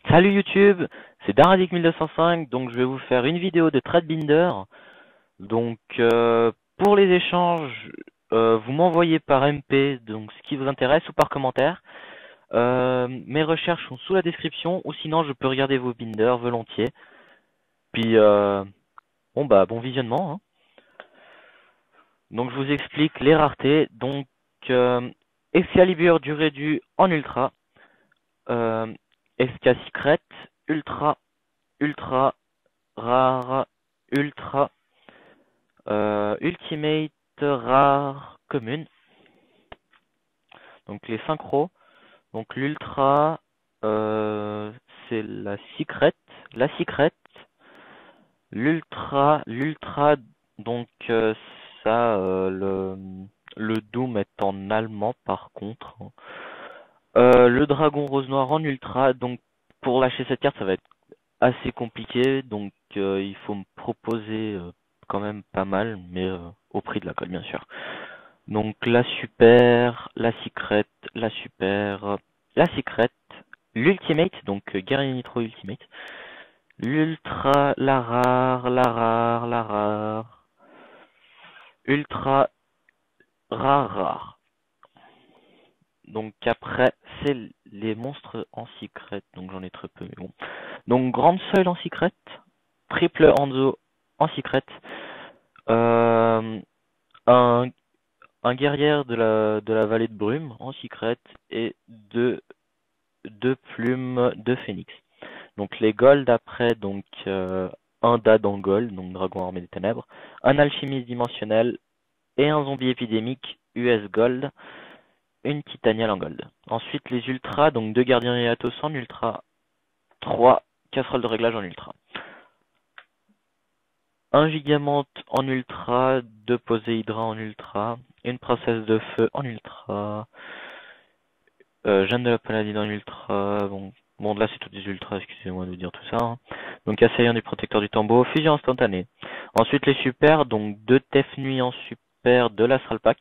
Salut YouTube, c'est Daradic1205, donc je vais vous faire une vidéo de Threadbinder. Donc pour les échanges, vous m'envoyez par MP donc ce qui vous intéresse ou par commentaire. Mes recherches sont sous la description ou sinon je peux regarder vos binders volontiers. Puis bon visionnement, hein. Donc je vous explique les raretés. Donc Excalibur du réduit en ultra, Exca Secret, ultra, ultra, rare, ultra, ultimate, rare, commune. Donc les synchros. Donc l'ultra, c'est la secret, l'ultra, donc ça, le Doom est en allemand par contre. Le dragon rose noir en ultra, donc pour lâcher cette carte ça va être assez compliqué, donc il faut me proposer quand même pas mal, mais au prix de la colle bien sûr. Donc la super, la secret, la super, la secret, l'ultimate, donc guerrier nitro ultimate, l'ultra, la rare, ultra, rare. Donc après c'est les monstres en secret, donc j'en ai très peu mais bon. Donc grande seule en secret, triple Hanzo en secret, un guerrière de la vallée de brume en secret et deux plumes de phénix. Donc les gold après, donc un dad en gold, donc dragon armé des ténèbres, un alchimiste dimensionnel et un zombie épidémique US gold, une titaniale en gold. Ensuite les ultras, donc deux gardiens Yatos en ultra, 3 casseroles de réglage en ultra. Un Gigamente en ultra, 2 Poséhydra en ultra, une princesse de feu en ultra, Jeanne de la Paladine en ultra, bon là c'est tous des ultras, excusez-moi de dire tout ça. Hein. Donc assaillant du protecteur du tombeau, fusion instantanée. Ensuite les super, donc 2 Tef Nuit en super de l'Astral Pack,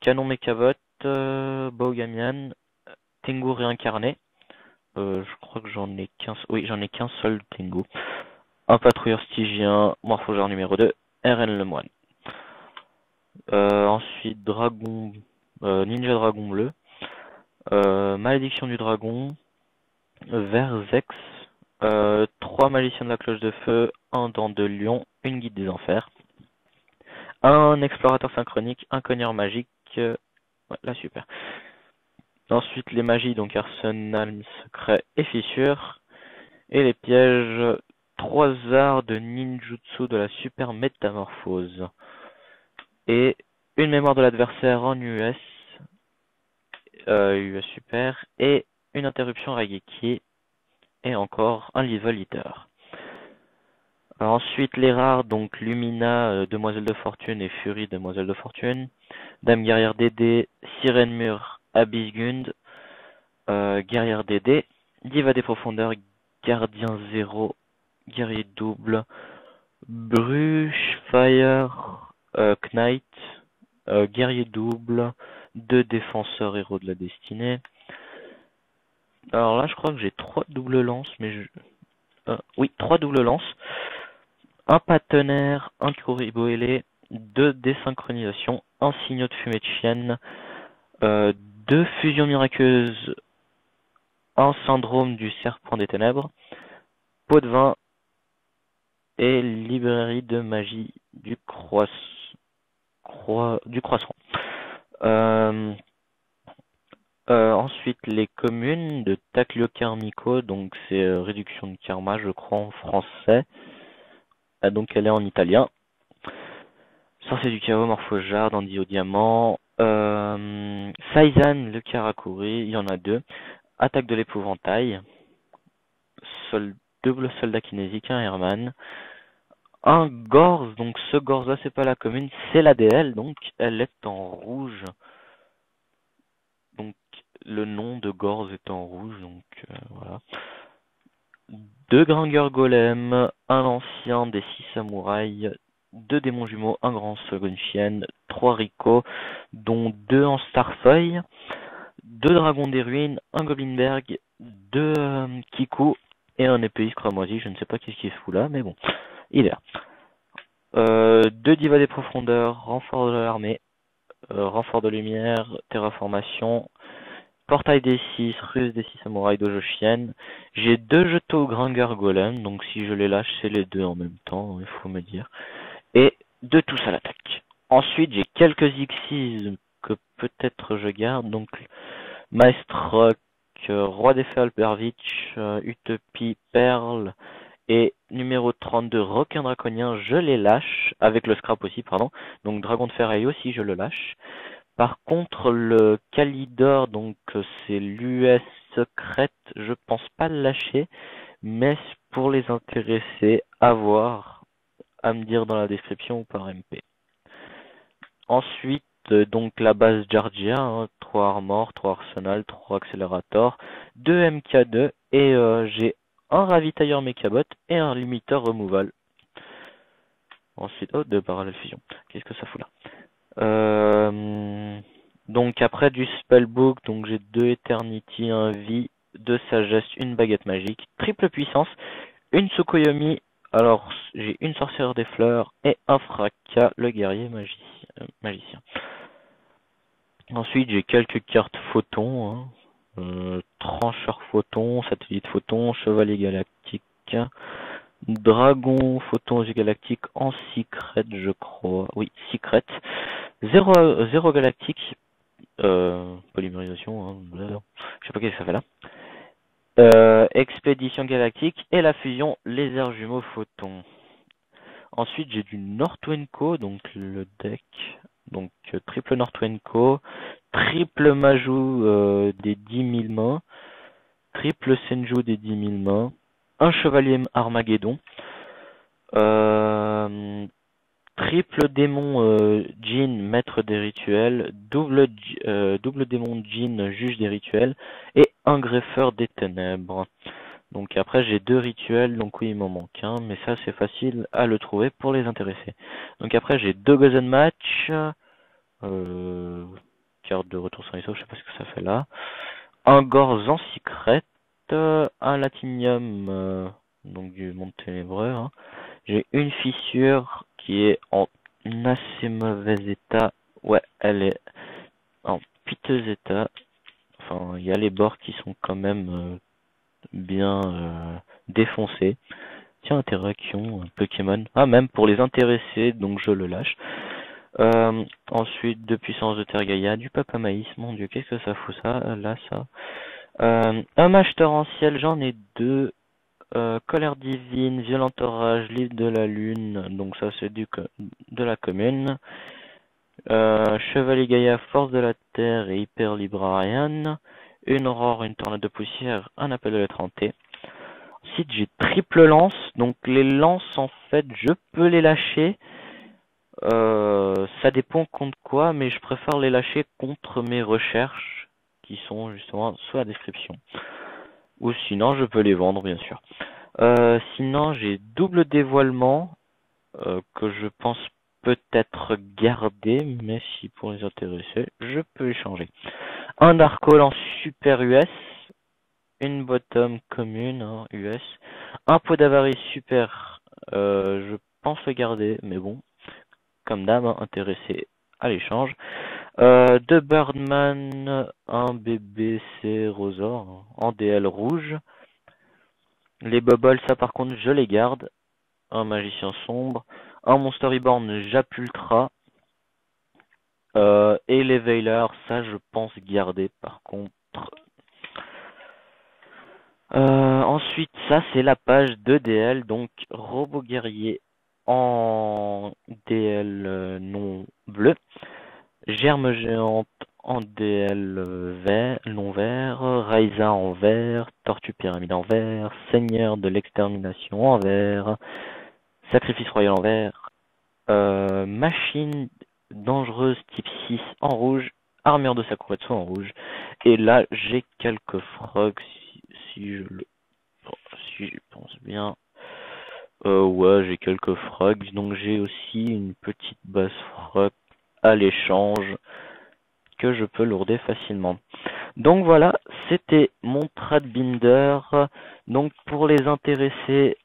Canon Mechavot, Bogamian, Tengu réincarné. Je crois que j'en ai qu'un seul Tengu. Un patrouilleur stygien, morphogère numéro 2, RN le moine. Ensuite, dragon, ninja dragon bleu, malédiction du dragon, Verzex, 3 magiciens de la cloche de feu, un dent de lion, une guide des enfers, un explorateur synchronique, un cogneur magique, ouais, là super. Ensuite, les magies, donc arsenal secret et fissure, et les pièges, 3 arts de ninjutsu de la super métamorphose. Et une mémoire de l'adversaire en US super, et une interruption Raigeki, et encore un level eater. Ensuite les rares, donc Lumina, Demoiselle de Fortune et Fury, Demoiselle de Fortune, Dame Guerrière DD, Sirène Mur, Abyssgund, Guerrière DD, Diva des Profondeurs, Gardien 0, Guerrier double, Bruche, Fire, Knight, Guerrier double, 2 défenseurs héros de la destinée. Alors là, je crois que j'ai 3 doubles lances, mais oui, 3 doubles lances. Un partenaire, un Kuribo ailé, 2 désynchronisations, un signaux de fumée de chienne, 2 fusions miraculeuses, un syndrome du serpent des ténèbres, pot de vin et librairie de magie du croissant. Ensuite, les communes de Taclio Karmico, donc c'est réduction de karma, je crois en français. Donc elle est en italien. Sorcier du chaos, Morphojard, Dandy au diamant. Saizan, le Karakuri, il y en a 2. Attaque de l'épouvantail. Double soldat kinésique, un Herman. Un Gorz, donc ce Gorz là c'est pas la commune, c'est la DL, donc elle est en rouge. Donc le nom de Gorz est en rouge, donc voilà. 2 Gringer Golem, un ancien des 6 samouraïs, 2 démons jumeaux, un grand second chienne, 3 Rico, dont 2 en Starfeuille, 2 dragons des ruines, un Goblinberg, 2 Kiku et un épéiste cramoisi. Je ne sais pas qu'est-ce qu'il se fout là, mais bon, il est là. 2 divas des profondeurs, renfort de l'armée, renfort de lumière, terraformation, portail des 6, ruse des 6 samouraïs dojo chienne. J'ai 2 jetos Gringar Golem, donc si je les lâche, c'est les 2 en même temps, il faut me dire. Et 2 tous à l'attaque. Ensuite, j'ai quelques Xyz que peut-être je garde, donc Maestroc, Roi des Fées Albervitch, Utopie, Perle, et numéro 32, Requin Draconien, je les lâche, avec le scrap aussi, pardon. Donc Dragon de Ferraille aussi, je le lâche. Par contre, le Calidor, donc c'est l'US secrète, je pense pas le lâcher, mais pour les intéresser, à voir, à me dire dans la description ou par MP. Ensuite, donc la base Jargia, hein, 3 armor, 3 arsenal, 3 accélérateurs, 2 MK2 et j'ai un ravitailleur mechabot et un limiteur removal. Ensuite, oh, 2 parallèles fusion. Qu'est-ce que ça fout là? Donc après du spellbook, donc j'ai 2 Eternity, 1 vie, 2 sagesse, une baguette magique, triple puissance, une Tsukuyomi, alors j'ai une sorcière des fleurs et un fracas, le guerrier magicien. Ensuite j'ai quelques cartes photons, hein. Trancheur photon, satellite photon, chevalier galactique, dragon photon galactique en secret je crois, oui secret, 0 galactique, polymérisation, hein, je sais pas qu'est-ce que ça fait là. Expédition galactique et la fusion lézard jumeau photon. Ensuite j'ai du Northwenco, donc le deck, donc triple Northwenco, triple Majou des 10 000 mains, triple Senju des 10 000 mains, un chevalier Armageddon, triple démon Jin, maître des rituels, double démon Jin, juge des rituels, et un greffeur des ténèbres. Donc après j'ai 2 rituels, donc oui il m'en manque un, mais ça c'est facile à le trouver pour les intéresser. Donc après j'ai 2 Gozen Match, carte de retour sur les sauts, je sais pas ce que ça fait là, un Gorz en secret, un Latinium, donc du monde ténébreux, hein. J'ai une fissure qui est en assez mauvais état. Ouais, elle est en piteux état. Enfin, il y a les bords qui sont quand même bien défoncés. Tiens, interaction, Pokémon. Ah, même pour les intéressés, donc je le lâche. Ensuite, de puissance de Terre Gaïa, du Papa Maïs. Mon dieu, qu'est-ce que ça fout ça, là, ça. Un mage torrentiel, j'en ai 2. Colère divine, violent orage, livre de la lune, donc ça c'est de la commune. Chevalier Gaïa, force de la terre et hyper librarian. Une aurore, une tornade de poussière, un appel de lettre hantée. Ensuite j'ai triple lance, donc les lances en fait je peux les lâcher. Ça dépend contre quoi, mais je préfère les lâcher contre mes recherches qui sont justement sous la description. Ou sinon je peux les vendre bien sûr. Sinon j'ai double dévoilement que je pense peut-être garder, mais si pour les intéresser, je peux échanger. Un Darkol en super US, une bottom commune hein, US, un pot d'avarice super, je pense le garder, mais bon, comme d'hab, hein, intéressé à l'échange. 2 Birdman, un BBC Rosor hein, en DL rouge. Les bubbles, ça par contre, je les garde. Un magicien sombre. Un Monster Reborn Japultra. Et les Veilers, ça je pense garder par contre. Ensuite, ça c'est la page de DL. Donc, Robot Guerrier en DL non bleu. Germe géante en DL vert, non vert, Raiza en vert, Tortue pyramide en vert, Seigneur de l'extermination en vert, Sacrifice royal en vert, Machine dangereuse type 6 en rouge, Armure de Sakuretsu en rouge, et là j'ai quelques frogs si j'y pense bien. Ouais, j'ai quelques frogs, donc j'ai aussi une petite base frog à l'échange que je peux lourder facilement. Donc voilà, c'était mon Tradbinder. Donc pour les intéressés,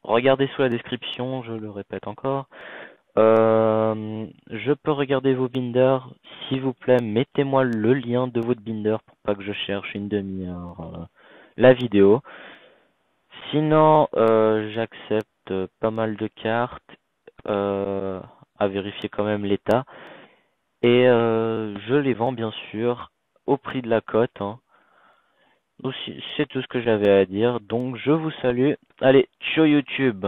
regardez sous la description, je le répète encore. Je peux regarder vos binders. S'il vous plaît, mettez-moi le lien de votre binder pour pas que je cherche une demi-heure la vidéo. Sinon, j'accepte pas mal de cartes, à vérifier quand même l'état. Et je les vends bien sûr au prix de la cote, hein. Aussi, c'est tout ce que j'avais à dire. Donc je vous salue. Allez, ciao YouTube.